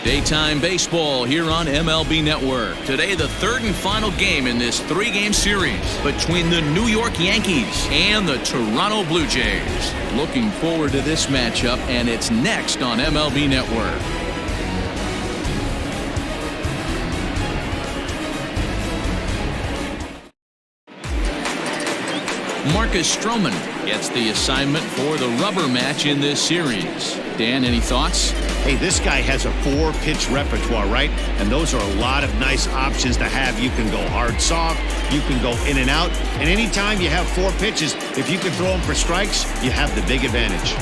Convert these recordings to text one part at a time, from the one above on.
Daytime baseball here on MLB Network. Today, the third and final game in this three-game series between the New York Yankees and the Toronto Blue Jays. Looking forward to this matchup, and it's next on MLB Network. Marcus Stroman gets the assignment for the rubber match in this series. Dan, any thoughts? Hey, this guy has a 4-pitch repertoire, right? And those are a lot of nice options to have. You can go hard, soft. You can go in and out. And anytime you have 4 pitches, if you can throw them for strikes, you have the big advantage.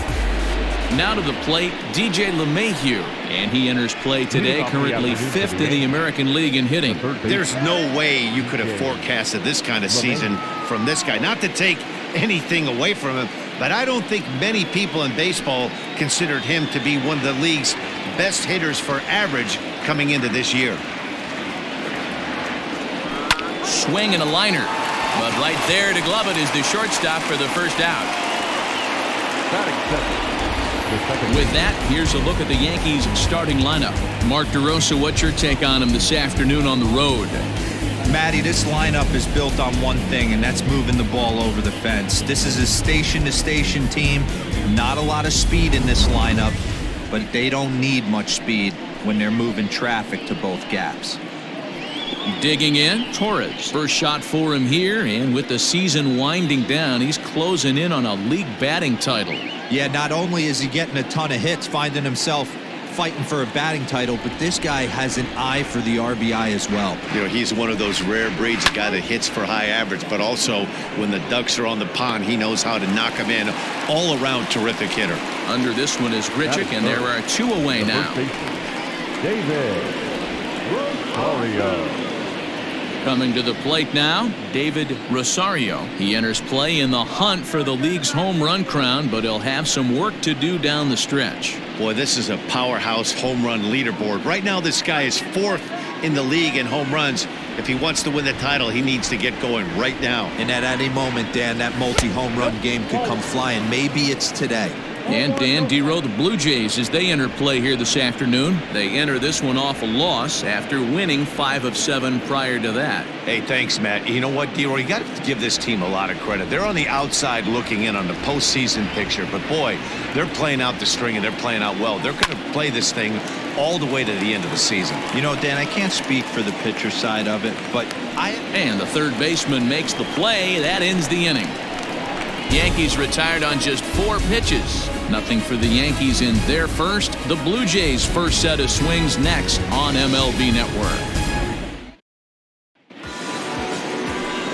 Now to the plate, DJ LeMahieu. And he enters play today, currently 5th in the American League in hitting. There's no way you could have forecasted this kind of season from this guy. Not to take anything away from him, but I don't think many people in baseball considered him to be one of the league's best hitters for average coming into this year. Swing and a liner. But right there to glove it is the shortstop for the first out. With that, here's a look at the Yankees starting lineup. Mark DeRosa, what's your take on him this afternoon on the road? Matty, this lineup is built on one thing, and that's moving the ball over the fence. This is a station-to-station team. Not a lot of speed in this lineup, but they don't need much speed when they're moving traffic to both gaps. Digging in, Torres. First shot for him here, and with the season winding down, he's closing in on a league batting title. Yeah, not only is he getting a ton of hits, finding himself fighting for a batting title, but this guy has an eye for the RBI as well. You know, he's one of those rare breeds, a guy that hits for high average, but also when the ducks are on the pond, he knows how to knock them in. All around terrific hitter. Under this one is Grichuk, and there are 2 away now. David Rosario. Coming to the plate now, David Rosario. He enters play in the hunt for the league's home run crown, but he'll have some work to do down the stretch. Boy, this is a powerhouse home run leaderboard. Right now, this guy is 4th in the league in home runs. If he wants to win the title, he needs to get going right now. And at any moment, Dan, that multi-home run game could come flying. Maybe it's today. And Dan, D-Row, the Blue Jays, as they enter play here this afternoon. They enter this one off a loss after winning 5 of 7 prior to that. Hey, thanks, Matt. You know what, D-Row, you got to give this team a lot of credit. They're on the outside looking in on the postseason picture, but boy, they're playing out the string and they're playing out well. They're going to play this thing all the way to the end of the season. You know, Dan, I can't speak for the pitcher side of it, but And the third baseman makes the play. That ends the inning. Yankees retired on just 4 pitches. Nothing for the Yankees in their first. The Blue Jays' first set of swings next on MLB Network.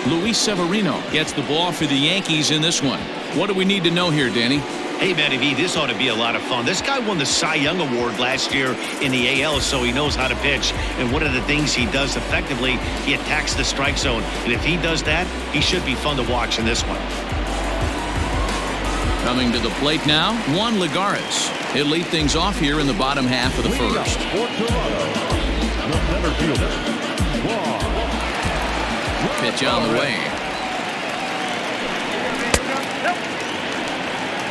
Luis Severino gets the ball for the Yankees in this one. What do we need to know here, Danny? Hey, Matty V, this ought to be a lot of fun. This guy won the Cy Young Award last year in the AL, so he knows how to pitch. And one of the things he does effectively, he attacks the strike zone. And if he does that, he should be fun to watch in this one. Coming to the plate now, Juan Lagares. He'll lead things off here in the bottom half of the first. Pitch on the way.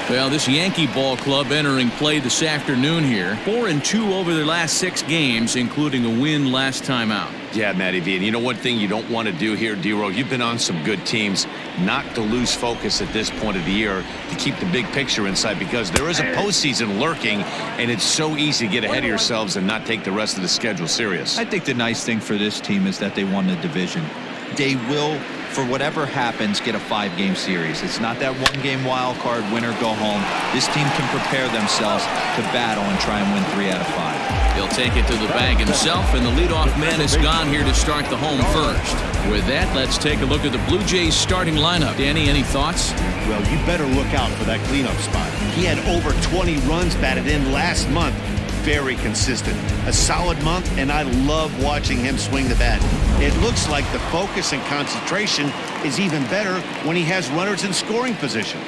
Well, this Yankee ball club entering play this afternoon here. 4-2 over their last 6 games, including a win last time out. Yeah, Matty V, and you know one thing you don't want to do here, D-Row, you've been on some good teams, not to lose focus at this point of the year, to keep the big picture inside, because there is a postseason lurking, and it's so easy to get ahead of yourselves and not take the rest of the schedule serious. I think the nice thing for this team is that they won the division. They will, for whatever happens, get a 5-game series. It's not that 1-game wild card, win or go home. This team can prepare themselves to battle and try and win 3 out of 5. He'll take it to the bag himself, and the leadoff man is gone here to start the home first. With that, let's take a look at the Blue Jays starting lineup. Danny, any thoughts? Well, you better look out for that cleanup spot. He had over 20 runs batted in last month. Very consistent. A solid month, and I love watching him swing the bat. It looks like the focus and concentration is even better when he has runners in scoring position.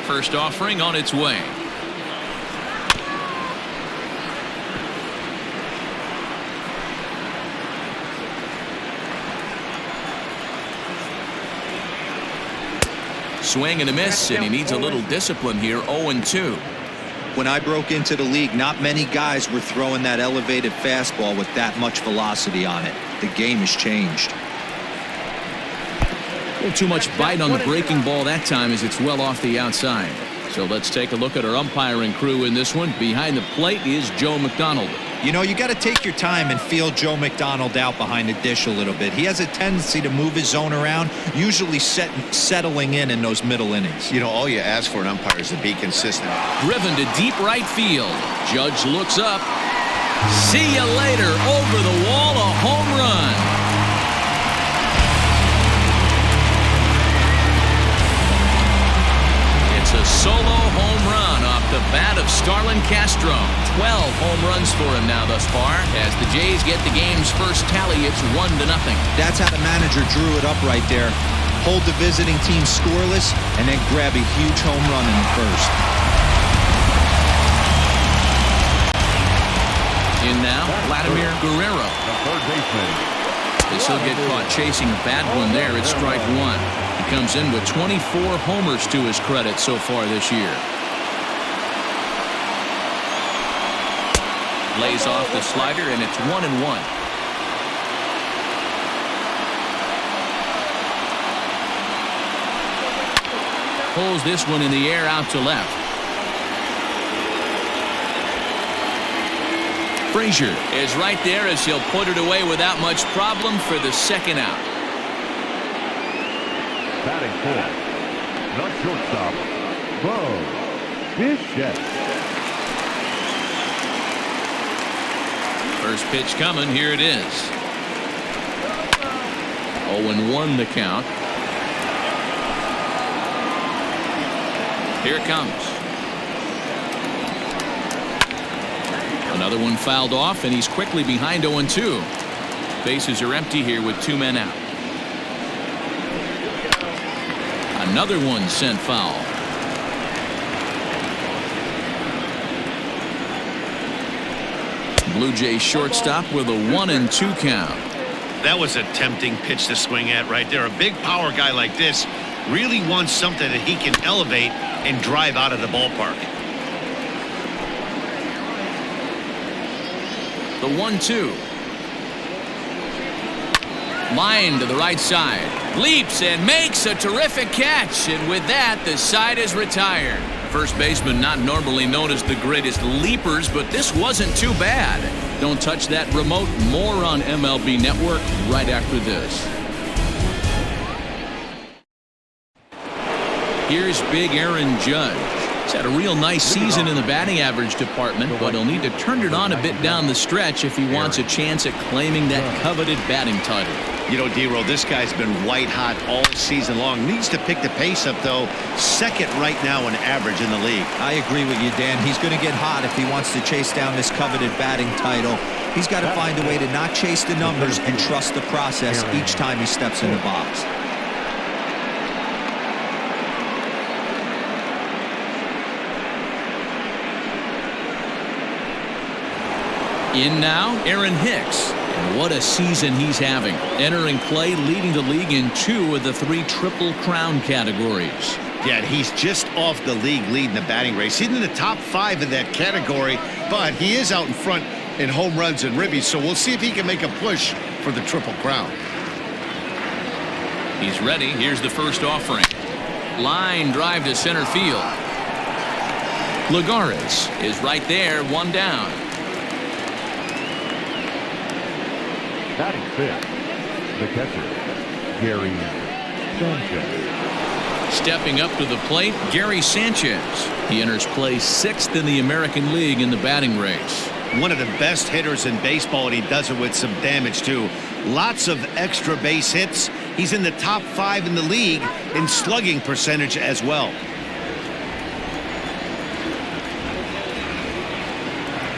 First offering on its way. Swing and a miss, and he needs a little discipline here. 0-2. When I broke into the league, not many guys were throwing that elevated fastball with that much velocity on it. The game has changed. A little too much bite on the breaking ball that time as it's well off the outside. So let's take a look at our umpiring crew in this one. Behind the plate is Joe McDonald. You know, you got to take your time and feel Joe McDonald out behind the dish a little bit. He has a tendency to move his zone around, usually settling in those middle innings. You know, all you ask for an umpire is to be consistent. Driven to deep right field. Judge looks up. See you later. Over the wall, a home run. It's a solo home run off the bat of Starlin Castro. 12 home runs for him now thus far. As the Jays get the game's first tally, it's 1-0. That's how the manager drew it up right there. Hold the visiting team scoreless and then grab a huge home run in the first. In now, Vladimir Guerrero. The third baseman. This will get caught chasing a bad one there. It's strike one. He comes in with 24 homers to his credit so far this year. Lays off the slider, and it's 1-1. Pulls this one in the air out to left. Frazier is right there as he'll put it away without much problem for the second out. Batting fourth, the shortstop, Bo Bichette. First pitch coming. Here it is. 0-1 the count. Here it comes. Another one fouled off, and he's quickly behind 0-2. Bases are empty here with 2 men out. Another one sent foul. Blue Jays shortstop with a 1-2 count. That was a tempting pitch to swing at right there. A big power guy like this really wants something that he can elevate and drive out of the ballpark. The 1-2. Line to the right side. Leaps and makes a terrific catch. And with that, the side is retired. First baseman not normally known as the greatest leapers, but this wasn't too bad. Don't touch that remote. More on MLB Network right after this. Here's big Aaron Judge. He's had a real nice season in the batting average department, but he'll need to turn it on a bit down the stretch if he wants a chance at claiming that coveted batting title. You know, D-Roll, this guy's been white hot all season long. Needs to pick the pace up, though. Second right now in average in the league. I agree with you, Dan. He's going to get hot if he wants to chase down this coveted batting title. He's got to find a way to not chase the numbers and trust the process each time he steps in the box. In now, Aaron Hicks. And what a season he's having. Entering play, leading the league in 2 of the 3 Triple Crown categories. Yeah, he's just off the league lead in the batting race. He's in the top 5 in that category, but he is out in front in home runs and ribbies, so we'll see if he can make a push for the Triple Crown. He's ready. Here's the first offering. Line drive to center field. Lagares is right there, 1 down. Batting fifth, the catcher, Gary Sanchez. Stepping up to the plate, Gary Sanchez. He enters play 6th in the American League in the batting race. One of the best hitters in baseball, and he does it with some damage, too. Lots of extra base hits. He's in the top 5 in the league in slugging percentage as well.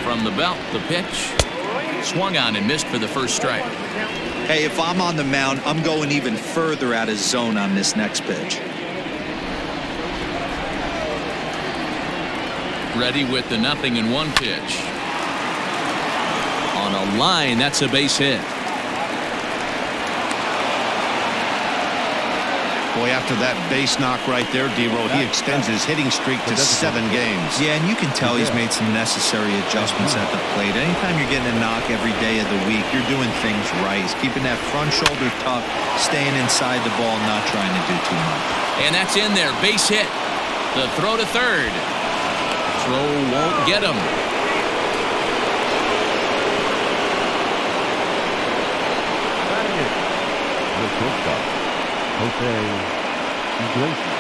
From the belt, the pitch. Swung on and missed for the first strike. Hey, if I'm on the mound, I'm going even further out of zone on this next pitch. Ready with the 0-1 pitch. On a line, that's a base hit. Boy, after that base knock right there, D-Row, he extends his hitting streak to 7 games. Yeah, and you can tell he's made some necessary adjustments at the plate. Anytime you're getting a knock every day of the week, you're doing things right. He's keeping that front shoulder tucked, staying inside the ball, not trying to do too much. And that's in there. Base hit. The throw to third. Throw won't get him. The shortstop, Jose Iglesias.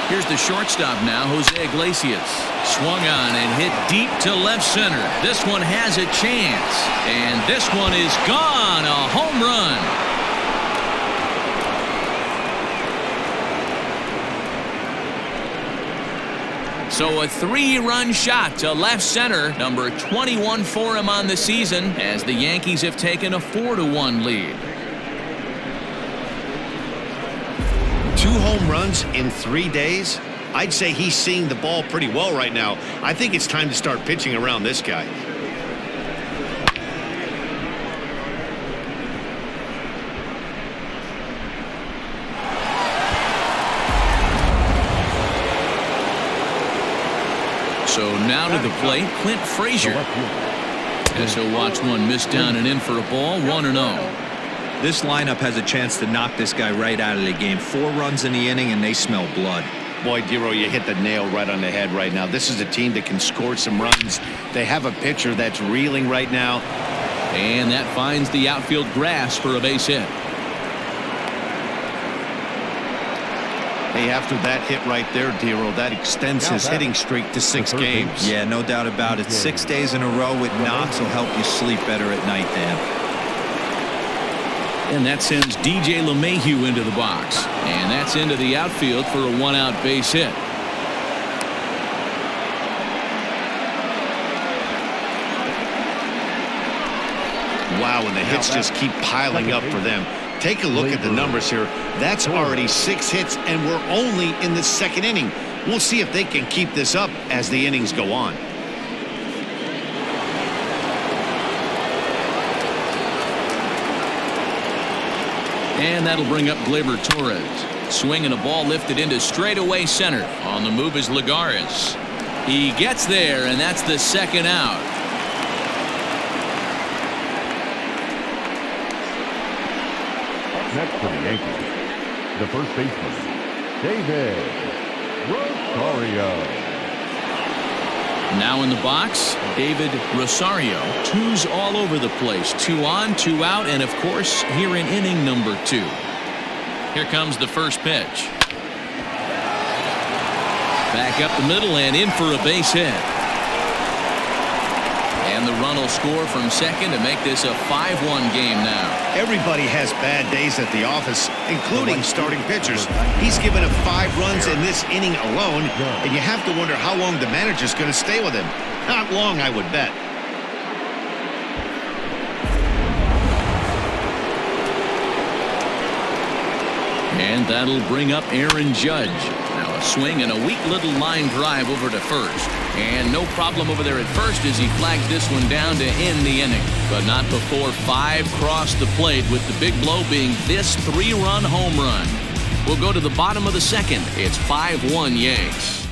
Here's the shortstop now, Jose Iglesias. Swung on and hit deep to left center. This one has a chance. And this one is gone. A home run. So a 3-run shot to left center, number 21 for him on the season, as the Yankees have taken a 4-1 lead. 2 home runs in 3 days? I'd say he's seeing the ball pretty well right now. I think it's time to start pitching around this guy. So now to the plate, Clint Frazier. As he'll watch one miss down and in for a ball, 1-0. This lineup has a chance to knock this guy right out of the game. 4 runs in the inning, and they smell blood. Boy, D-Row, you hit the nail right on the head right now. This is a team that can score some runs. They have a pitcher that's reeling right now. And that finds the outfield grass for a base hit. Hey, after that hit right there, D-Row, that extends his hitting streak to 6 games. Yeah, no doubt about it. 6 days in a row with knocks will help you sleep better at night, Dan. And that sends DJ LeMahieu into the box. And that's into the outfield for a 1-out base hit. Wow, and the hits just keep piling up for them. Take a look at the numbers here. That's already 6 hits, and we're only in the 2nd inning. We'll see if they can keep this up as the innings go on. And that'll bring up Gleyber Torres. Swing and a ball lifted into straightaway center. On the move is Lagares. He gets there, and that's the 2nd out. Next for the Yankees, the first baseman, David Rosario. Now in the box, David Rosario. 2s all over the place. 2 on, 2 out, and of course, here in inning number 2. Here comes the first pitch. Back up the middle and in for a base hit. And the run will score from second to make this a 5-1 game now. Everybody has bad days at the office, including starting pitchers. He's given up 5 runs in this inning alone, and you have to wonder how long the manager's going to stay with him. Not long, I would bet. And that'll bring up Aaron Judge. Now a swing and a weak little line drive over to first. And no problem over there at first as he flagged this one down to end the inning. But not before 5 crossed the plate, with the big blow being this 3-run home run. We'll go to the bottom of the 2nd. It's 5-1 Yanks.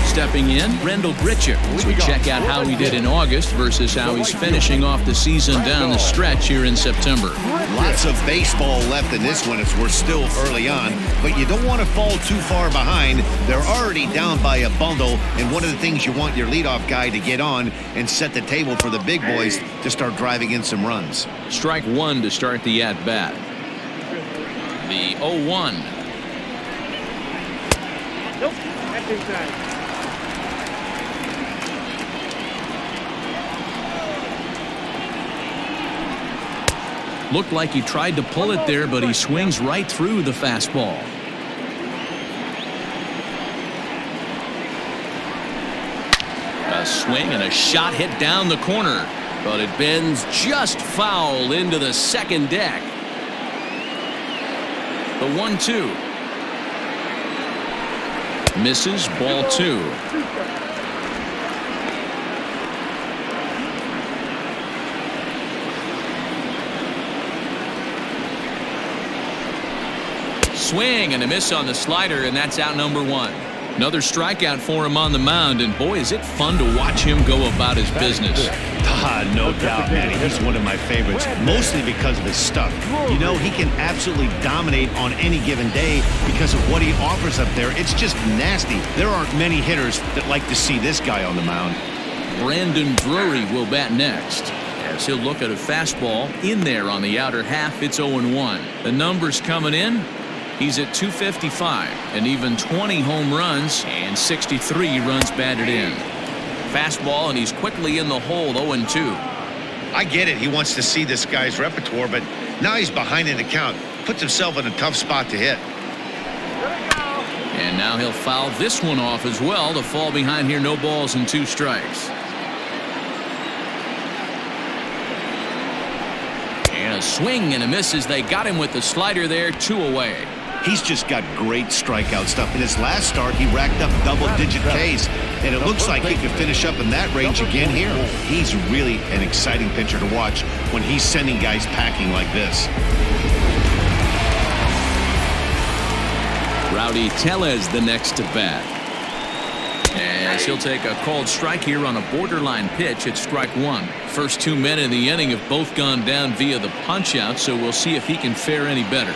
Stepping in, Rendell Grichuk, as we check out how he did in August versus how he's finishing off the season down the stretch here in September. Lots of baseball left in this one as we're still early on, but you don't want to fall too far behind. They're already down by a bundle, and one of the things you want your leadoff guy to get on and set the table for the big boys to start driving in some runs. Strike 1 to start the at-bat. The 0-1. Nope, that's inside. Looked like he tried to pull it there, but he swings right through the fastball. A swing and a shot hit down the corner, but it bends just foul into the second deck. The 1-2. Misses, ball 2. swing and a miss on the slider, and that's out number one. Another strikeout for him on the mound, and boy, is it fun to watch him go about his business. No doubt, Matty. He's one of my favorites, mostly because of his stuff. You know, he can absolutely dominate on any given day because of what he offers up there. It's just nasty. There aren't many hitters that like to see this guy on the mound. Brandon Drury will bat next, as he'll look at a fastball in there on the outer half. It's 0-1. The numbers coming in. He's at 255 and even 20 home runs and 63 runs batted in. Fastball, and he's quickly in the hole. 0-2. I get it. He wants to see this guy's repertoire, but now he's behind in the count. Puts himself in a tough spot to hit. And now he'll foul this one off as well to fall behind here. No balls and 2 strikes. And a swing and a miss as they got him with the slider there. 2 away. He's just got great strikeout stuff. In his last start, he racked up double-digit Ks, and it looks like he could finish up in that range again here. He's really an exciting pitcher to watch when he's sending guys packing like this. Rowdy Tellez the next to bat. As he'll take a called strike here on a borderline pitch at strike 1. First 2 men in the inning have both gone down via the punch-out, so we'll see if he can fare any better.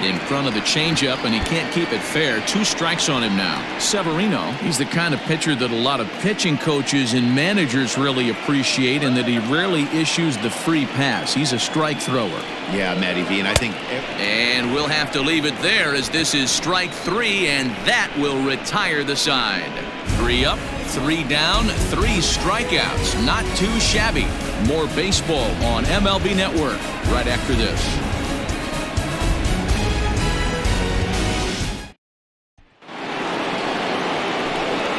In front of the changeup, and he can't keep it fair. 2 strikes on him now. Severino, he's the kind of pitcher that a lot of pitching coaches and managers really appreciate, and that he rarely issues the free pass. He's a strike thrower. Yeah, Matty V, and I think... And we'll have to leave it there, as this is strike 3, and that will retire the side. 3 up, 3 down, 3 strikeouts. Not too shabby. More baseball on MLB Network right after this.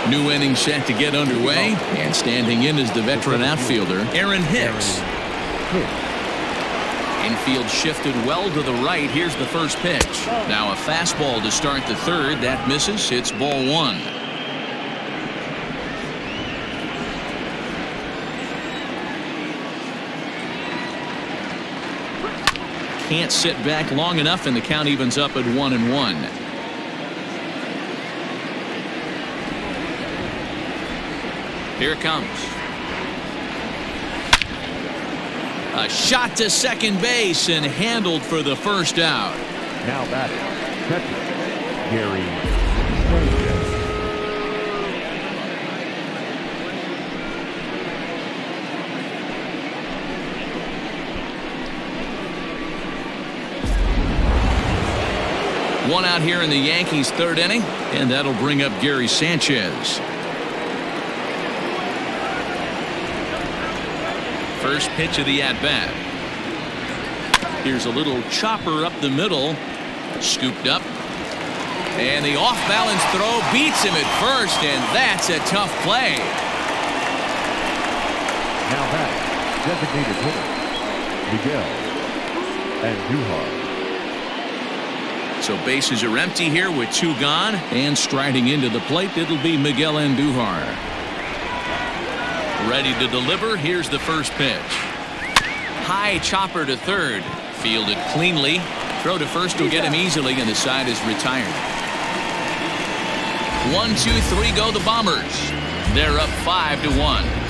New inning set to get underway, and standing in is the veteran outfielder, Aaron Hicks. Infield shifted well to the right. Here's the first pitch. Now a fastball to start the third. That misses. It's ball 1. Can't sit back long enough, and the count evens up at 1-1. Here it comes. A shot to second base and handled for the first out. Now batting, catcher, Gary Sanchez. One out here in the Yankees' 3rd inning, and that'll bring up Gary Sanchez. First pitch of the at-bat. Here's a little chopper up the middle. Scooped up. And the off-balance throw beats him at first, and that's a tough play. Now back, designated hitter, Miguel Andujar. So bases are empty here with 2 gone, and striding into the plate, it'll be Miguel Andujar. Ready to deliver. Here's the first pitch. High chopper to third. Fielded cleanly. Throw to first will get him easily, and the side is retired. 1, 2, 3 go the Bombers. They're up 5-1.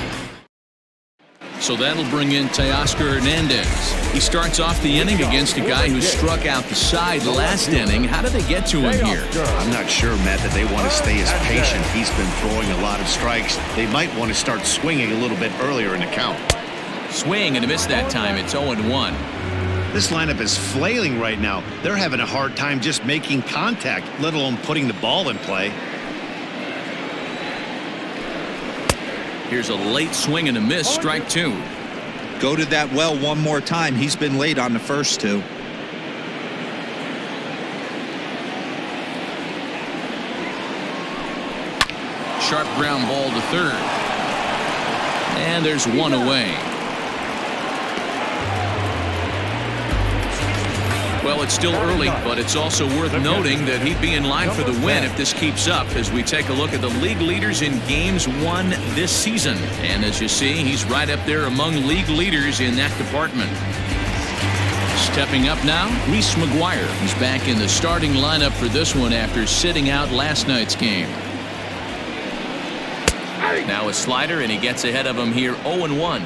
So that'll bring in Teoscar Hernandez. He starts off the inning against a guy who struck out the side last inning. How did they get to him here? I'm not sure, Matt, that they want to stay as patient. He's been throwing a lot of strikes. They might want to start swinging a little bit earlier in the count. Swing and a miss that time. It's 0-1. This lineup is flailing right now. They're having a hard time just making contact, let alone putting the ball in play. Here's a late swing and a miss. Strike 2. Go to that well one more time. He's been late on the first 2. Sharp ground ball to third. And there's 1 away. Well, it's still early, but it's also worth noting that he'd be in line for the win if this keeps up, as we take a look at the league leaders in games won this season. And as you see, he's right up there among league leaders in that department. Stepping up now, Reese McGuire. He's back in the starting lineup for this one after sitting out last night's game. Now a slider, and he gets ahead of him here 0-1.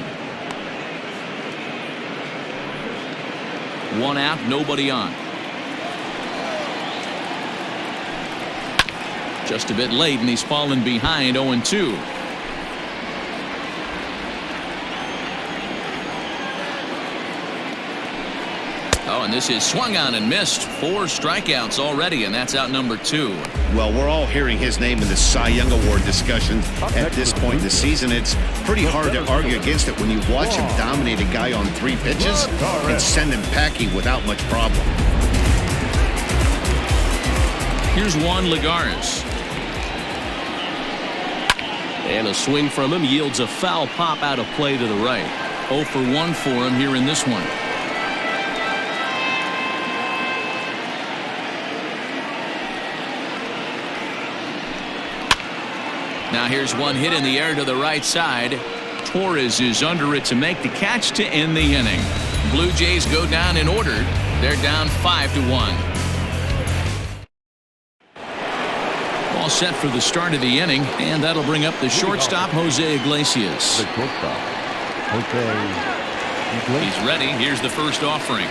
One out, nobody on. Just a bit late, and he's fallen behind 0-2. Oh, and this is swung on and missed. 4 strikeouts already, and that's out number 2. Well, we're all hearing his name in the Cy Young Award discussion at this point in the season. It's pretty hard to argue against it when you watch him dominate a guy on 3 pitches and send him packing without much problem. Here's Juan Lagares. And a swing from him yields a foul pop out of play to the right. 0 for 1 for him here in this one. Now here's one hit in the air to the right side. Torres is under it to make the catch to end the inning. Blue Jays go down in order. They're down 5-1. All set for the start of the inning, and that'll bring up the shortstop, Jose Iglesias. The shortstop, Jose Iglesias. He's ready. Here's the first offering.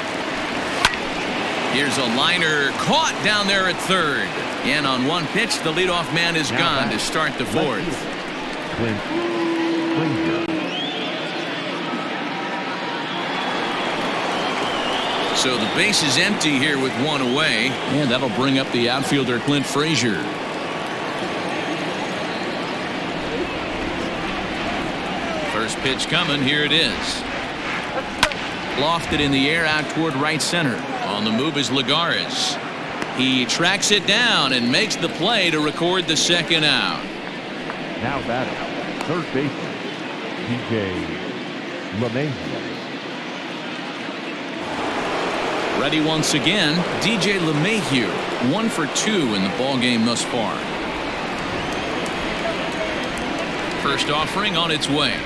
Here's a liner caught down there at third. And on one pitch, the leadoff man is gone to start the fourth. So the base is empty here with 1 away. And that'll bring up the outfielder, Clint Frazier. First pitch coming. Here it is. Lofted in the air out toward right center. On the move is Lagares. He tracks it down and makes the play to record the second out. Now batting, third baseman, DJ LeMahieu. Ready once again, DJ LeMahieu. 1 for 2 in the ballgame thus far. First offering on its way.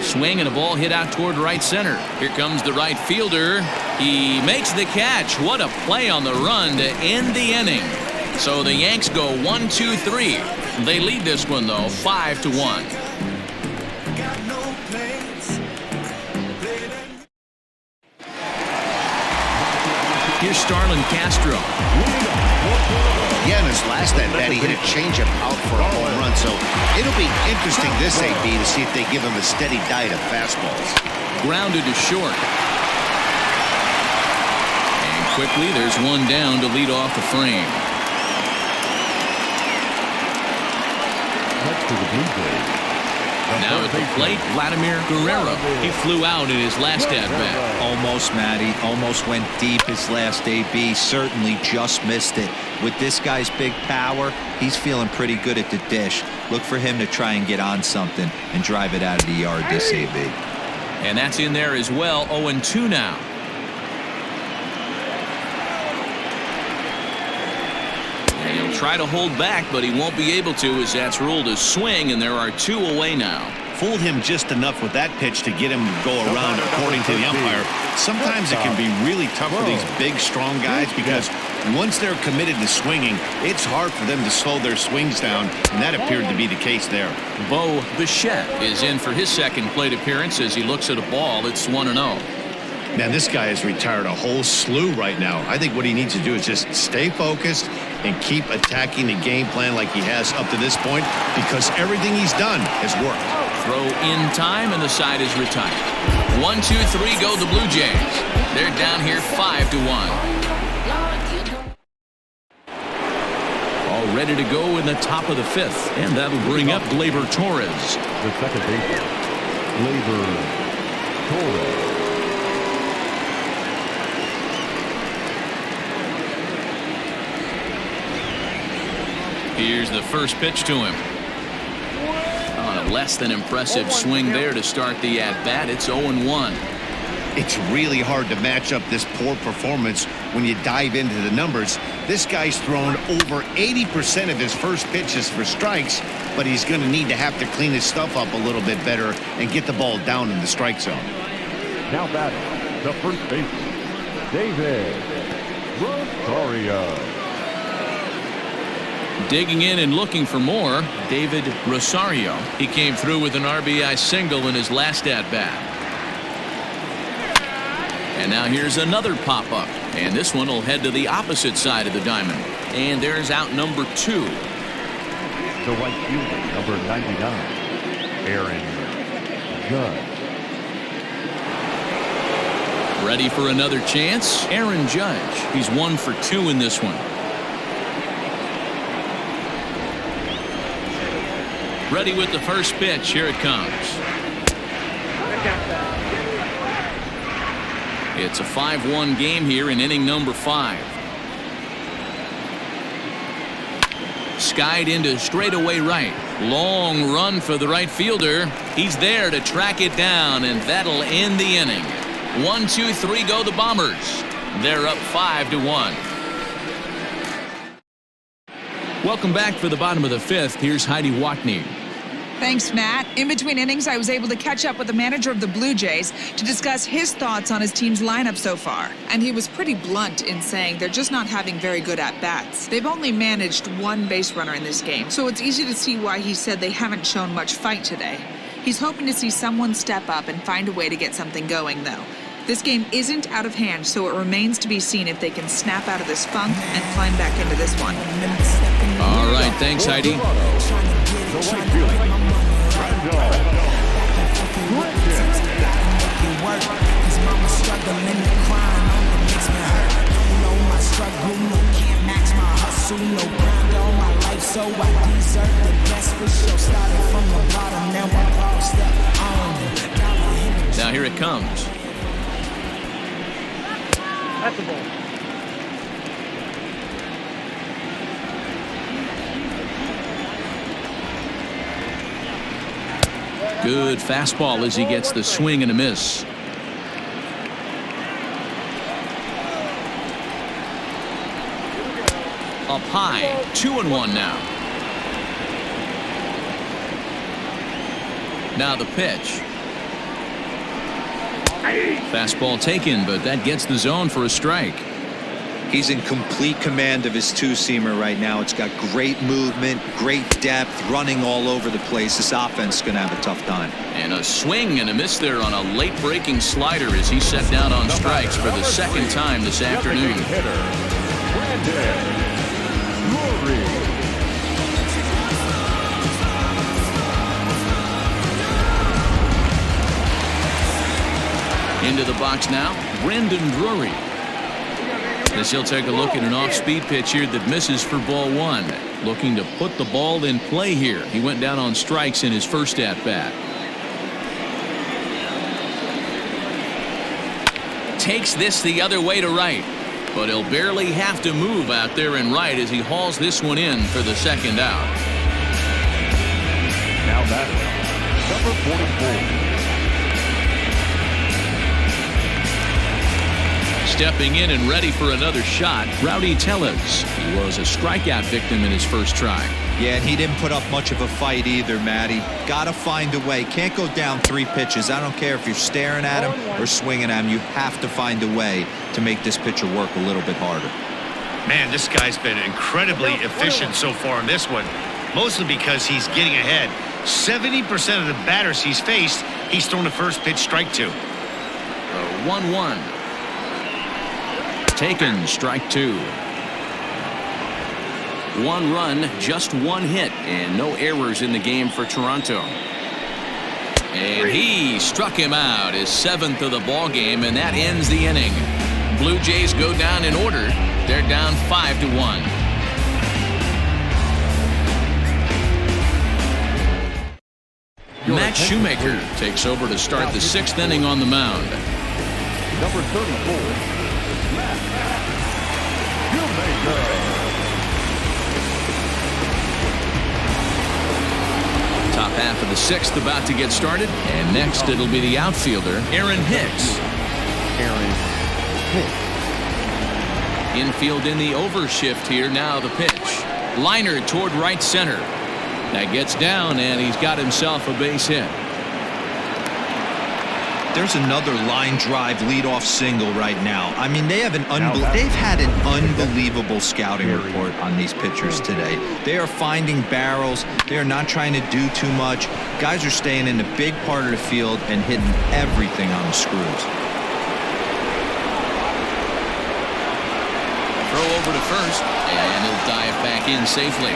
Swing and a ball hit out toward right center. Here comes the right fielder. He makes the catch. What a play on the run to end the inning. So the Yanks go 1-2-3. They lead this one though 5-1. Here's Starlin Castro. Yeah, in his last at-bat, he hit a changeup out for a home run. So it'll be interesting this AB to see if they give him a steady diet of fastballs. Grounded to short. And quickly, there's one down to lead off the frame. Now at the plate, Vladimir Guerrero. He flew out in his last at-bat. Almost, Matty. Almost went deep his last AB. Certainly just missed it. With this guy's big power, he's feeling pretty good at the dish. Look for him to try and get on something and drive it out of the yard this AB. And that's in there as well. 0-2 now. And he'll try to hold back, but he won't be able to, as that's ruled a swing, and there are 2 away now. Fooled him just enough with that pitch to get him to go around, according to the umpire. Sometimes it can be really tough for these big, strong guys because once they're committed to swinging, it's hard for them to slow their swings down, and that appeared to be the case there. Bo Bichette is in for his second plate appearance as he looks at a ball. It's 1-0. Man, this guy has retired a whole slew right now. I think what he needs to do is just stay focused and keep attacking the game plan like he has up to this point, because everything he's done has worked. Throw in time, and the side is retired. 1-2-3 go the Blue Jays. They're down here 5-1. All ready to go in the top of the 5th, and that'll bring up Gleyber Torres. The second baseman, Gleyber Torres. Here's the first pitch to him. On a less than impressive swing there to start the at-bat. It's 0-1. It's really hard to match up this poor performance when you dive into the numbers. This guy's thrown over 80% of his first pitches for strikes, but he's going to need to have to clean his stuff up a little bit better and get the ball down in the strike zone. Now batting, The first baseman, David Rosario. Digging in and looking for more, David Rosario. He came through with an RBI single in his last at-bat. And now here's another pop-up. And this one will head to the opposite side of the diamond. And there's out number 2. The right fielder, number 99, Aaron Judge. Ready for another chance? Aaron Judge. He's 1 for 2 in this one. Ready with the first pitch. Here it comes. It's a 5-1 game here in inning number 5. Skied into straightaway right. Long run for the right fielder. He's there to track it down, and that'll end the inning. 1, 2, 3 go the Bombers. They're up 5-1. Welcome back for the bottom of the 5th. Here's Heidi Watney. Thanks, Matt. In between innings, I was able to catch up with the manager of the Blue Jays to discuss his thoughts on his team's lineup so far. And he was pretty blunt in saying they're just not having very good at-bats. They've only managed 1 base runner in this game, so it's easy to see why he said they haven't shown much fight today. He's hoping to see someone step up and find a way to get something going, though. This game isn't out of hand, so it remains to be seen if they can snap out of this funk and climb back into this one. All right, thanks, Heidi. The right fielder, Now here it comes. That's the ball. Good fastball as he gets the swing and a miss. Up high, 2-1 now. Now the pitch. Fastball taken, but that gets the zone for a strike. He's in complete command of his two-seamer right now. It's got great movement, great depth, running all over the place. This offense is going to have a tough time. And a swing and a miss there on a late-breaking slider as he set down on strikes for the second time this afternoon. Into the box now, Brandon Drury. As he'll take a look at an off-speed pitch here that misses for ball 1. Looking to put the ball in play here. He went down on strikes in his first at-bat. Takes this the other way to right. But he'll barely have to move out there in right as he hauls this one in for the second out. Now batting, number 44. Stepping in and ready for another shot, Rowdy Tellez. He was a strikeout victim in his first try. Yeah, and he didn't put up much of a fight either, Matty. Got to find a way. Can't go down 3 pitches. I don't care if you're staring at him or swinging at him. You have to find a way to make this pitcher work a little bit harder. Man, this guy's been incredibly efficient so far in this one, mostly because he's getting ahead. 70% of the batters he's faced, he's thrown the first pitch strike to. 1-1. Taken, strike 2. 1 run, just 1 hit, and no errors in the game for Toronto. And he struck him out, his 7th of the ball game, and that ends the inning. Blue Jays go down in order. They're down 5-1. Matt Shoemaker takes over to start the 6th inning on the mound. Number 34. Top half of the 6th about to get started, and next it'll be the outfielder, Aaron Hicks. Infield in the overshift here. Now the pitch. Liner toward right center. That gets down, and he's got himself a base hit. There's another line drive leadoff single right now. I mean, they've had an unbelievable scouting report on these pitchers today. They are finding barrels. They are not trying to do too much. Guys are staying in the big part of the field and hitting everything on the screws. Throw over to first, and he'll dive back in safely.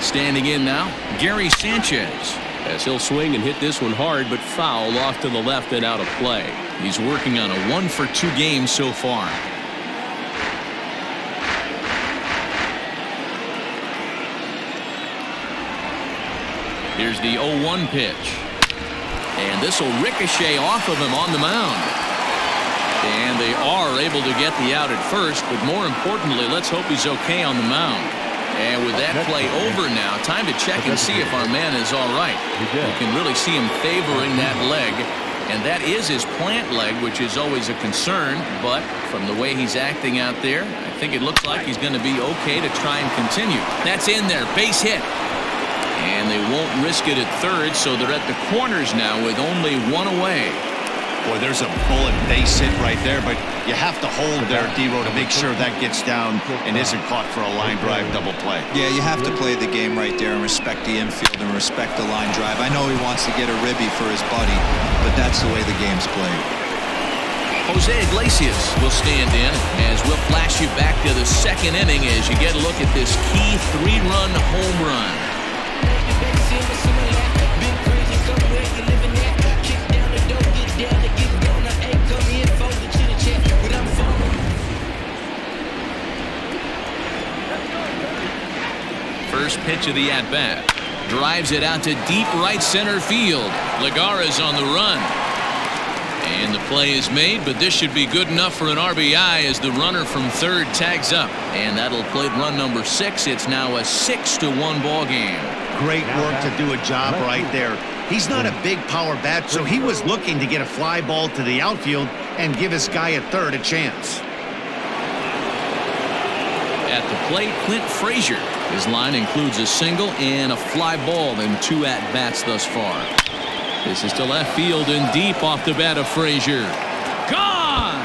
Standing in now, Gary Sanchez. As he'll swing and hit this one hard, but foul off to the left and out of play. He's working on a 1-for-2 game so far. Here's the 0-1 pitch. And this will ricochet off of him on the mound. And they are able to get the out at first, but more importantly, let's hope he's okay on the mound. And with that play over now, time to check and see if our man is all right. You can really see him favoring that leg. And that is his plant leg, which is always a concern. But from the way he's acting out there, I think it looks like he's going to be okay to try and continue. That's in there. Base hit. And they won't risk it at third, so they're at the corners now with only one away. Boy, there's a bullet base hit right there, but you have to hold there, D-Row, to make sure that gets down and isn't caught for a line drive double play. Yeah, you have to play the game right there and respect the infield and respect the line drive. I know he wants to get a ribby for his buddy, but that's the way the game's played. Jose Iglesias will stand in as we'll flash you back to the second inning as you get a look at this key 3-run home run. First pitch of the at-bat. Drives it out to deep right center field. Legara's on the run. And the play is made, but this should be good enough for an RBI as the runner from third tags up. And that'll play run number 6. It's now a 6-1 ball game. Great work to do a job right there. He's not a big power bat, so he was looking to get a fly ball to the outfield and give his guy at third a chance. At the plate, Clint Frazier. His line includes a single and a fly ball in 2 at-bats thus far. This is to left field and deep off the bat of Frazier. Gone!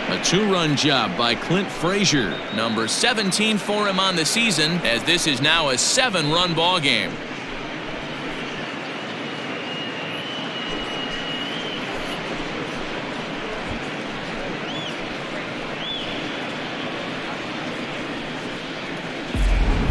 A 2-run job by Clint Frazier. Number 17 for him on the season, as this is now a 7-run ball game.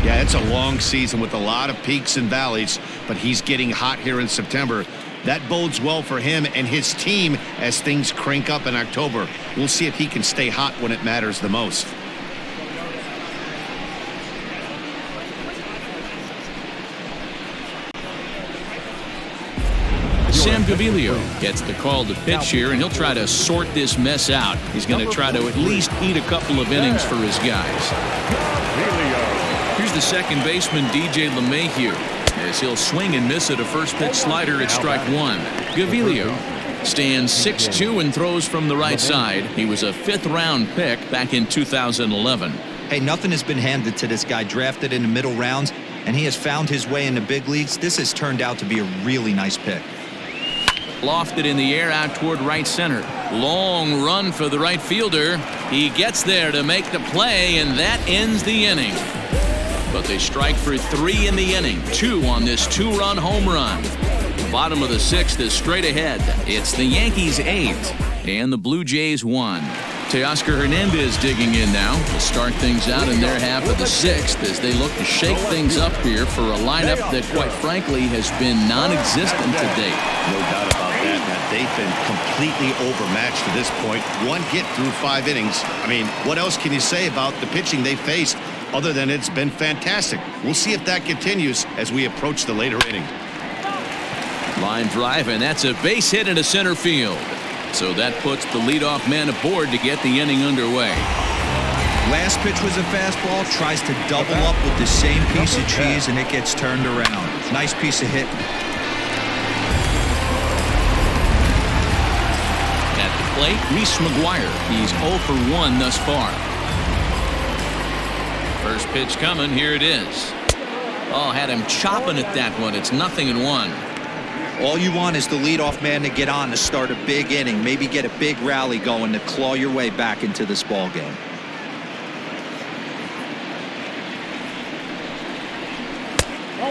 Yeah, it's a long season with a lot of peaks and valleys, but he's getting hot here in September. That bodes well for him and his team as things crank up in October. We'll see if he can stay hot when it matters the most. Sam Gaviglio gets the call to pitch here, and he'll try to sort this mess out. He's going to try to at least eat a couple of innings for his guys. Here's the second baseman, DJ LeMahieu, as he'll swing and miss at a first pitch slider at strike 1. Gaviglio stands 6'2" and throws from the right side. He was a 5th-round pick back in 2011. Hey, nothing has been handed to this guy. Drafted in the middle rounds, and he has found his way in the big leagues. This has turned out to be a really nice pick. Lofted in the air out toward right center. Long run for the right fielder. He gets there to make the play, and that ends the inning. But they strike for 3 in the inning. 2 on this 2-run home run. The bottom of the 6th is straight ahead. It's the Yankees 8 and the Blue Jays 1. Teoscar Hernandez digging in now to start things out in their half of the 6th as they look to shake things up here for a lineup that, quite frankly, has been non-existent to date. No doubt about that, Matt. They've been completely overmatched to this point. 1 hit through 5 innings. I mean, what else can you say about the pitching they faced other than it's been fantastic? We'll see if that continues as we approach the later inning. Line drive, and that's a base hit into center field. So that puts the leadoff man aboard to get the inning underway. Last pitch was a fastball, tries to double up with the same piece of cheese, and it gets turned around. Nice piece of hitting. plate, Reese McGuire. He's 0 for 1 thus far. First pitch coming. Here it is. Oh, had him chopping at that one. It's 0-1. All you want is the leadoff man to get on to start a big inning, maybe get a big rally going to claw your way back into this ball game.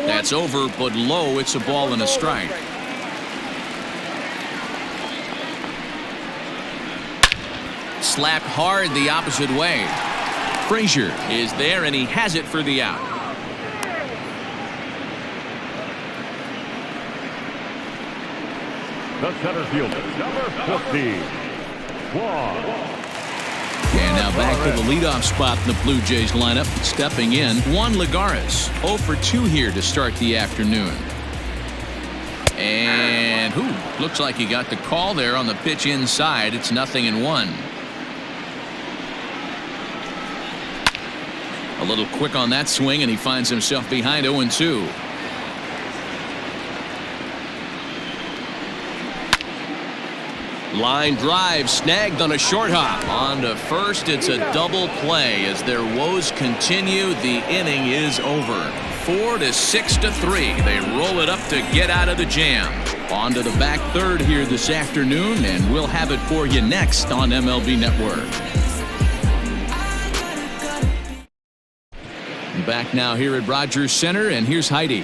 That's over, but low. It's a ball and a strike. Slapped hard the opposite way. Frazier is there, and he has it for the out. The center fielder, number 50, Juan. And now back to the leadoff spot in the Blue Jays lineup. Stepping in, Juan Lagares. 0 for 2 here to start the afternoon. And looks like he got the call there on the pitch inside. It's 0-1. A little quick on that swing, and he finds himself behind 0-2. Line drive snagged on a short hop. On to first. It's a double play as their woes continue. The inning is over. 4-6-3. They roll it up to get out of the jam. On to the back third here this afternoon, and we'll have it for you next on MLB Network. Back now here at Rogers Center, and here's Heidi.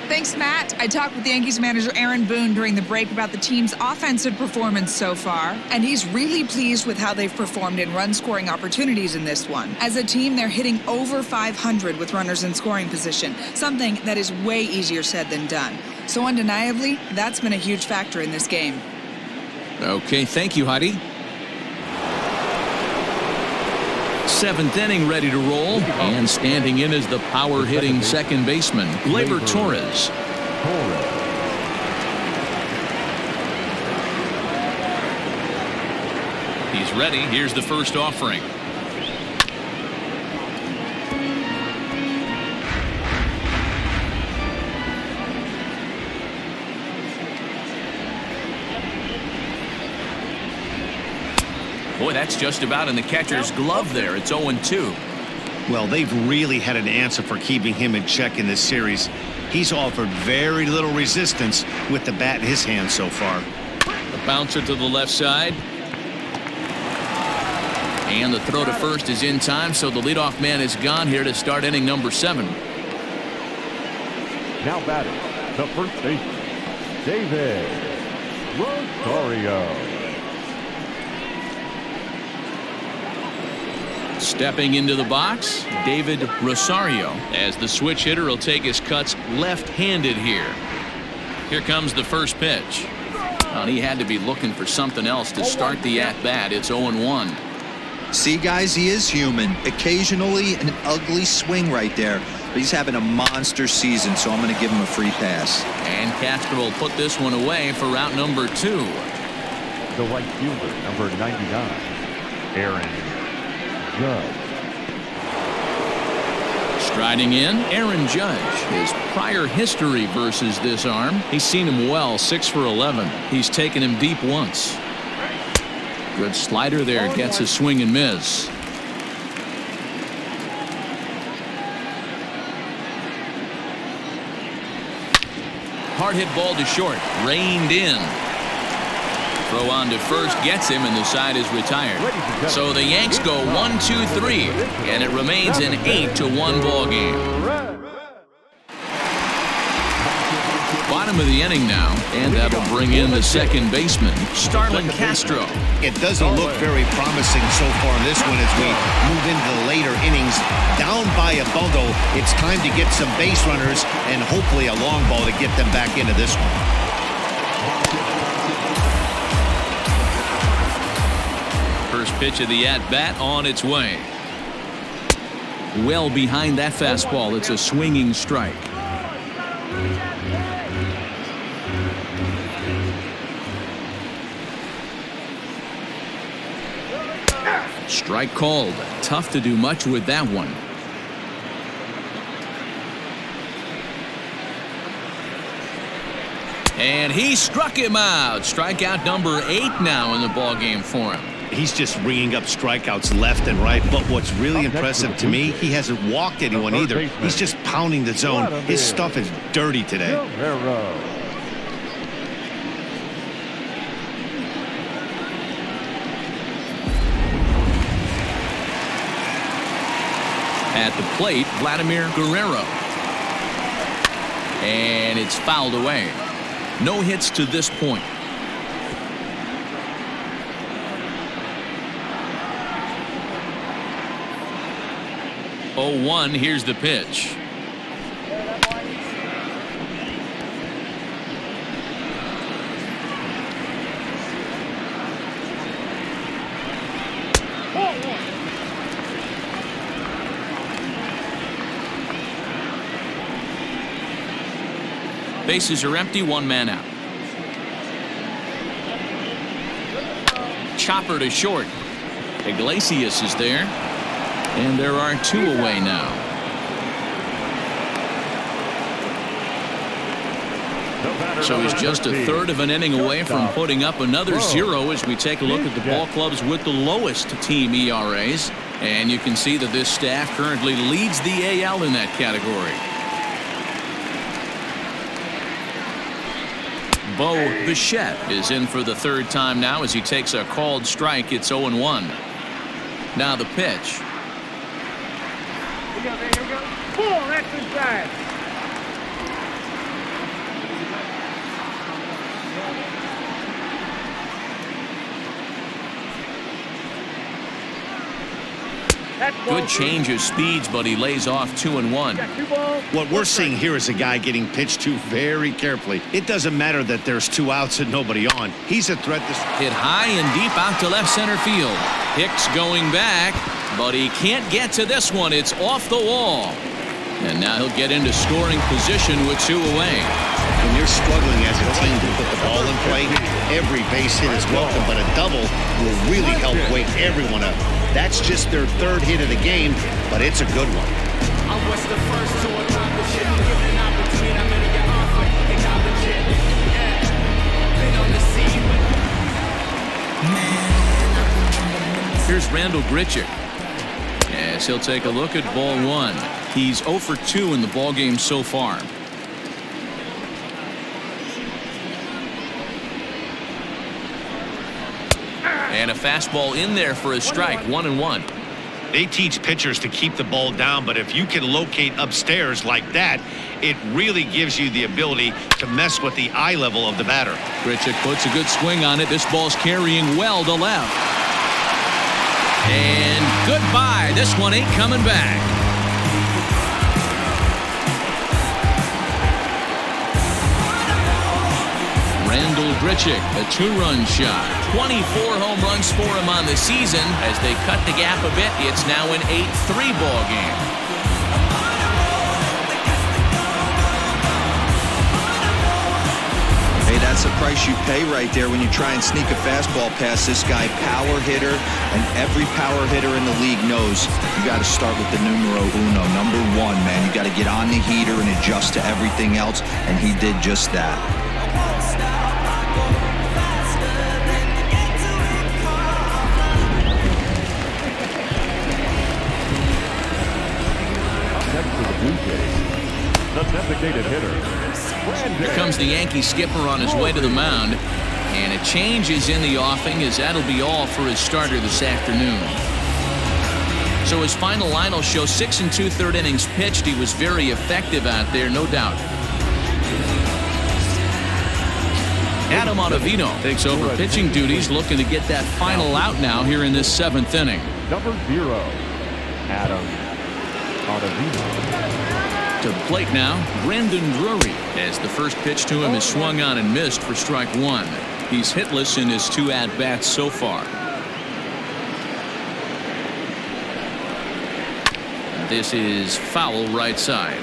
Thanks, Matt. I talked with Yankees manager Aaron Boone during the break about the team's offensive performance so far, and he's really pleased with how they've performed in run-scoring opportunities in this one. As a team, they're hitting over 500 with runners in scoring position, something that is way easier said than done. So undeniably, that's been a huge factor in this game. Okay, thank you, Heidi. 7th inning ready to roll, and standing in is the power-hitting second baseman, Gleyber Torres. He's ready. Here's the first offering. Boy, that's just about in the catcher's glove there. It's 0-2. Well, they've really had an answer for keeping him in check in this series. He's offered very little resistance with the bat in his hand so far. The bouncer to the left side. And the throw to first is in time, so the leadoff man is gone here to start inning number 7. Now batting, the first baseman, David Rosario. Stepping into the box, David Rosario, as the switch hitter will take his cuts left-handed here. Here comes the first pitch. Well, he had to be looking for something else to start the at-bat. It's 0-1. See, guys, he is human. Occasionally an ugly swing right there, but he's having a monster season, so I'm going to give him a free pass. And Castro will put this one away for route number 2. The right fielder, number 99, Aaron Judge. Striding in, Aaron Judge. His prior history versus this arm, he's seen him well, 6 for 11. He's taken him deep once. Good slider there, gets a swing and miss. Hard hit ball to short, reined in. Throw on to first gets him, and the side is retired. So the Yanks go 1-2-3, and it remains an 8-1 ball game. Bottom of the inning now, and that'll bring in the second baseman, Starlin Castro. It doesn't look very promising so far in this one as we move into the later innings. Down by a bundle, it's time to get some base runners and hopefully a long ball to get them back into this one. First pitch of the at-bat on its way. Well behind that fastball. It's a swinging strike. Strike called. Tough to do much with that one. And he struck him out. Strikeout number 8 now in the ballgame for him. He's just ringing up strikeouts left and right. But what's really impressive to me, he hasn't walked anyone either. He's just pounding the zone. His stuff is dirty today. At the plate, Vladimir Guerrero. And it's fouled away. No hits to this point. 0-1, here's the pitch. Bases are empty, 1 man out. Chopper to short. Iglesias is there. And there are 2 away now. So he's just a third of an inning away from putting up another 0 as we take a look at the ball clubs with the lowest team ERAs. And you can see that this staff currently leads the AL in that category. Bo Bichette is in for the 3rd time now as he takes a called strike. It's 0-1. Now the pitch. Here we go. Pull, that's inside. Good change of speeds, but he lays off 2-1. What we're seeing here is a guy getting pitched to very carefully. It doesn't matter that there's 2 outs and nobody on. He's a threat. Hit high and deep out to left center field. Hicks going back, but he can't get to this one. It's off the wall. And now he'll get into scoring position with 2 away. When you're struggling as a team to put the ball in play, every base hit is welcome, but a double will really help wake everyone up. That's just their 3rd hit of the game, but it's a good one. Here's Randall Grichuk. As he'll take a look at ball 1. He's 0 for 2 in the ballgame so far. And a fastball in there for a strike. 1-1. They teach pitchers to keep the ball down, but if you can locate upstairs like that, it really gives you the ability to mess with the eye level of the batter. Grichuk puts a good swing on it. This ball's carrying well to left. And goodbye. This one ain't coming back. Randall Grichuk, a 2-run shot. 24 home runs for him on the season. As they cut the gap a bit, it's now an 8-3 ball game. Hey, that's the price you pay right there when you try and sneak a fastball past this guy. Power hitter, and every power hitter in the league knows you got to start with the numero uno, number 1, man. You got to get on the heater and adjust to everything else, and he did just that. The designated hitter. Here comes the Yankee skipper on his way to the mound. And a change is in the offing, as that'll be all for his starter this afternoon. So his final line will show 6 2/3 innings pitched. He was very effective out there, no doubt. Adam Ottavino takes over pitching duties, looking to get that final out now here in this 7th inning. Number 0, Adam Ottavino. To the plate now, Brandon Drury, as the first pitch to him is swung on and missed for strike 1. He's hitless in his 2 at-bats so far. This is foul right side.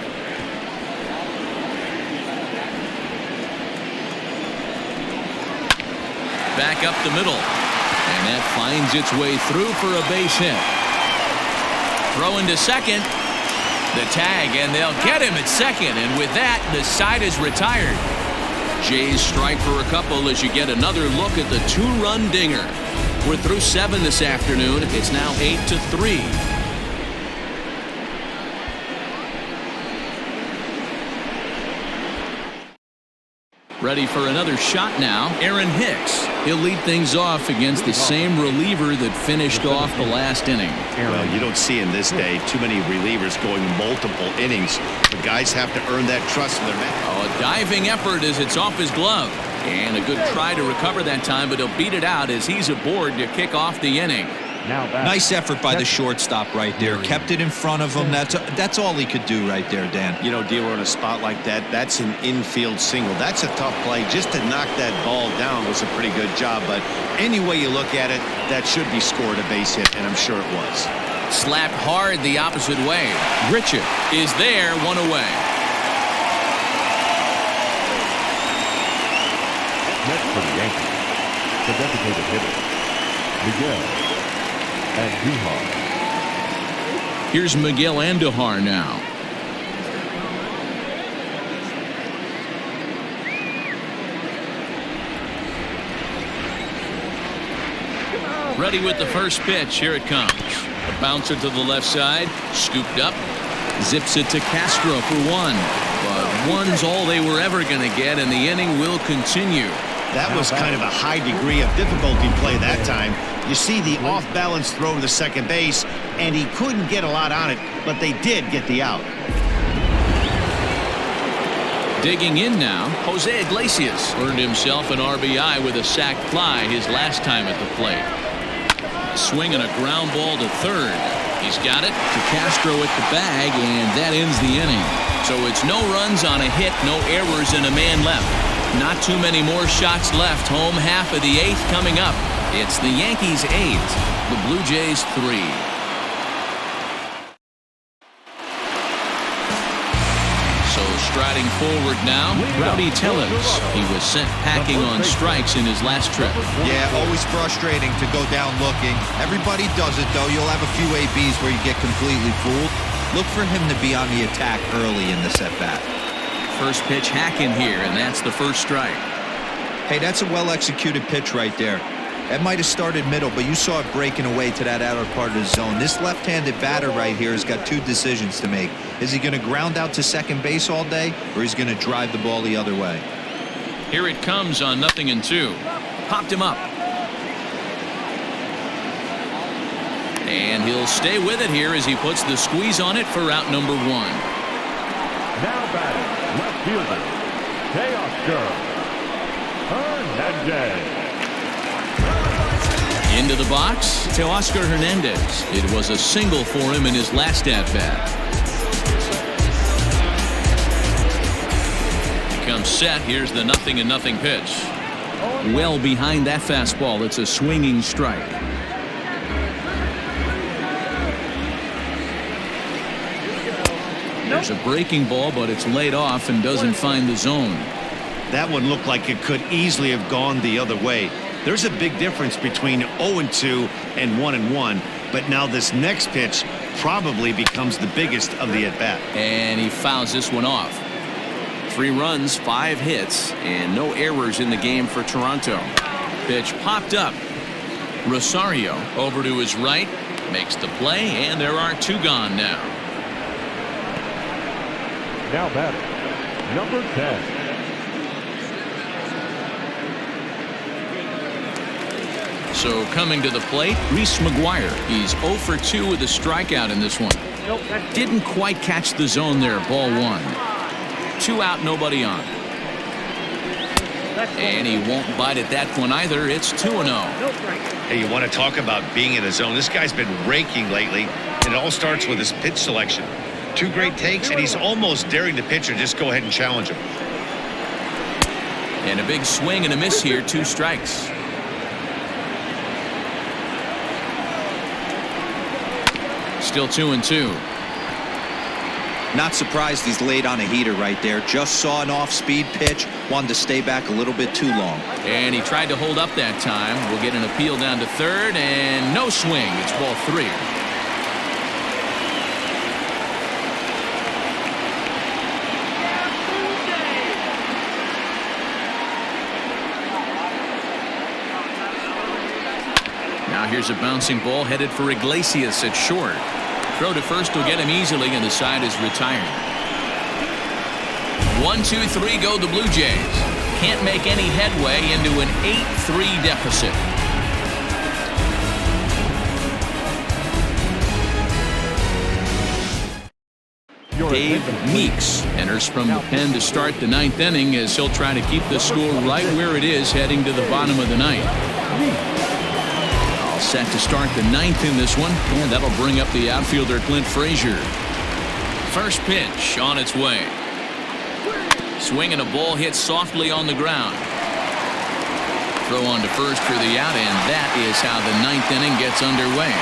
Back up the middle. And that finds its way through for a base hit. Throw into second. The tag, and they'll get him at second, and with that, the side is retired. Jays strike for a couple as you get another look at the 2-run dinger. We're through 7 this afternoon. It's now 8-3. Ready for another shot now, Aaron Hicks. He'll lead things off against the same reliever that finished off the last inning. Well, you don't see in this day too many relievers going multiple innings. The guys have to earn that trust from their man. Oh, a diving effort as it's off his glove. And a good try to recover that time, but he'll beat it out as he's aboard to kick off the inning. Nice effort by the shortstop right there. Kept it in front of him. That's all he could do right there, Dan. You know, dealer in a spot like that, that's an infield single. That's a tough play. Just to knock that ball down was a pretty good job. But any way you look at it, that should be scored a base hit, and I'm sure it was. Slapped hard the opposite way. Richard is there, 1 away. Next for the Yankees, the designated hitter, Miguel Andujar. Here's Miguel Andujar now. Ready with the first pitch. Here it comes. A bouncer to the left side. Scooped up. Zips it to Castro for 1. But 1's all they were ever going to get, and the inning will continue. That was kind of a high degree of difficulty play that time. You see the off-balance throw to second base, and he couldn't get a lot on it, but they did get the out. Digging in now, Jose Iglesias earned himself an RBI with a sac fly his last time at the plate. Swinging a ground ball to third. He's got it to Castro at the bag, and that ends the inning. So it's no runs on a hit, no errors, and a man left. Not too many more shots left. Home half of the 8th coming up. It's the Yankees 8, the Blue Jays 3. So striding forward now, Rowdy Tellez. He was sent packing on strikes in his last trip. Yeah, always frustrating to go down looking. Everybody does it, though. You'll have a few ABs where you get completely fooled. Look for him to be on the attack early in this at-bat. First pitch hacking here, and that's the first strike. Hey, that's a well-executed pitch right there. That might have started middle, but you saw it breaking away to that outer part of the zone. This left-handed batter right here has got 2 decisions to make. Is he going to ground out to second base all day, or is he going to drive the ball the other way? Here it comes on 0-2. Popped him up. And he'll stay with it here as he puts the squeeze on it for out number 1. Now batting, left fielder, Teoscar Hernandez. Into the box, Teoscar Hernandez. It was a single for him in his last at-bat. He comes set. Here's the 0-0 pitch. Well behind that fastball. It's a swinging strike. There's a breaking ball, but it's laid off and doesn't find the zone. That one looked like it could easily have gone the other way. There's a big difference between 0-2 and 1-1, but now this next pitch probably becomes the biggest of the at-bat. And he fouls this one off. 3 runs, 5 hits, and no errors in the game for Toronto. Pitch popped up. Rosario over to his right, makes the play, and there are 2 gone now. Now batting, number 10. So coming to the plate, Reese McGuire. He's 0 for 2 with a strikeout in this one. Didn't quite catch the zone there. Ball 1. 2 out, nobody on. And he won't bite at that one either. It's 2-0. Hey, you want to talk about being in the zone? This guy's been raking lately, and it all starts with his pitch selection. 2 great takes, and he's almost daring the pitcher just go ahead and challenge him. And a big swing and a miss here. 2 strikes. Still 2-2. Not surprised he's laid on a heater right there. Just saw an off-speed pitch. Wanted to stay back a little bit too long. And he tried to hold up that time. We'll get an appeal down to third, and no swing. It's ball 3. Now here's a bouncing ball headed for Iglesias at short. Throw to first will get him easily, and the side is retired. 1-2-3 go the Blue Jays. Can't make any headway into an 8-3 deficit. Dave Meeks enters from the pen to start the ninth inning as he'll try to keep the score right where it is heading to the bottom of the ninth. All set to start the ninth in this one, and that'll bring up the outfielder Clint Frazier. First pitch on its way. Swinging a ball hit softly on the ground. Throw on to first for the out, and that is how the ninth inning gets underway.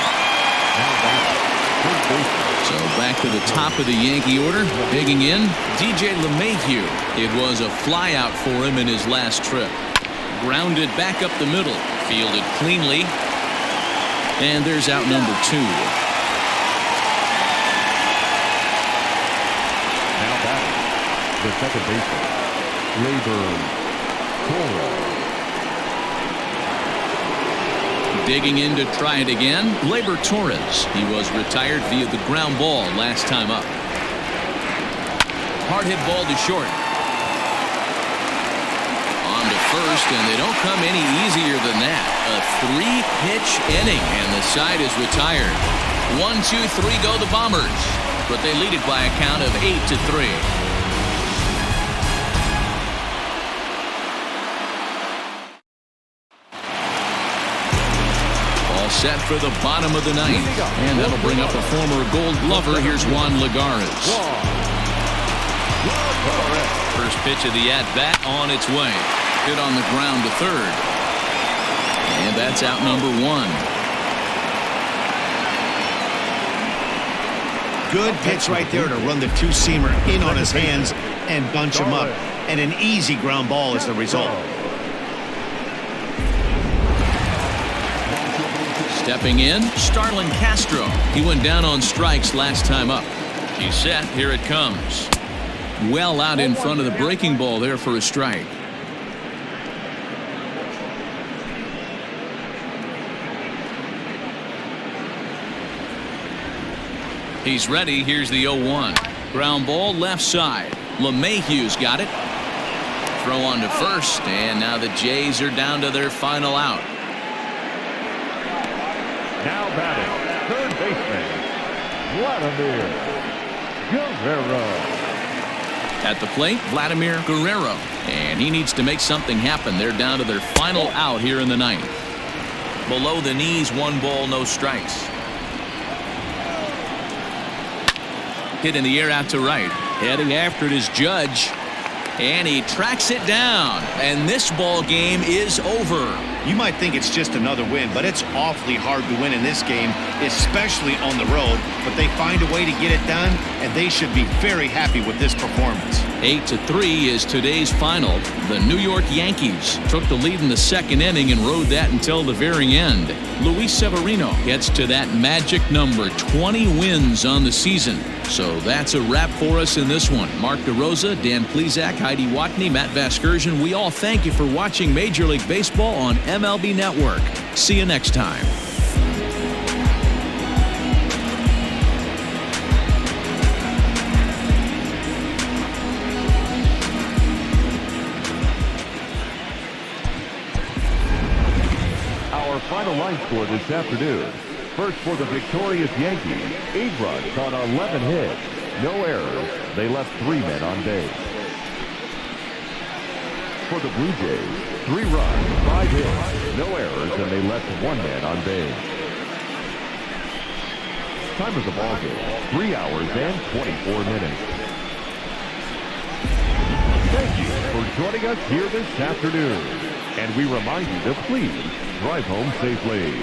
So back to the top of the Yankee order. Digging in, DJ LeMahieu. It was a flyout for him in his last trip. Grounded back up the middle. Fielded cleanly. And there's out number 2. Now batting, the second baseman, Labor. Digging in to try it again, Labor Torres. He was retired via the ground ball last time up. Hard hit ball to short. On to first, and they don't come any easier than that. A 3-pitch inning, and the side is retired. 1-2-3 go the Bombers, but they lead it by a count of 8-3. Set for the bottom of the ninth, and that'll bring up a former Gold Glover. Here's Juan Lagares. First pitch of the at-bat on its way. Hit on the ground to third, and that's out number 1. Good pitch right there to run the two-seamer in on his hands and bunch him up, and an easy ground ball is the result. Stepping in, Starlin Castro. He went down on strikes last time up. He's set. Here it comes. Well out in front of the breaking ball there for a strike. He's ready. Here's the 0-1. Ground ball left side. LeMahieu's got it. Throw on to first, and now the Jays are down to their final out. Now batting, third baseman, Vladimir Guerrero. At the plate, Vladimir Guerrero. And he needs to make something happen. They're down to their final out here in the ninth. Below the knees, 1 ball, no strikes. Hit in the air out to right. Heading after it is Judge. And he tracks it down. And this ball game is over. You might think it's just another win, but it's awfully hard to win in this game, especially on the road. But they find a way to get it done, and they should be very happy with this performance. 8-3 is today's final. The New York Yankees took the lead in the second inning and rode that until the very end. Luis Severino gets to that magic number, 20 wins on the season. So that's a wrap for us in this one. Mark DeRosa, Dan Plesac, Heidi Watney, Matt Vasgersian, we all thank you for watching Major League Baseball on MLB Network. See you next time. Our final line score this afternoon. First for the victorious Yankees, 8 runs on 11 hits, no errors. They left 3 men on base. For the Blue Jays, 3 runs, 5 hits, no errors, and they left 1 man on base. Time of the ball game, 3 hours and 24 minutes. Thank you for joining us here this afternoon. And we remind you to please drive home safely.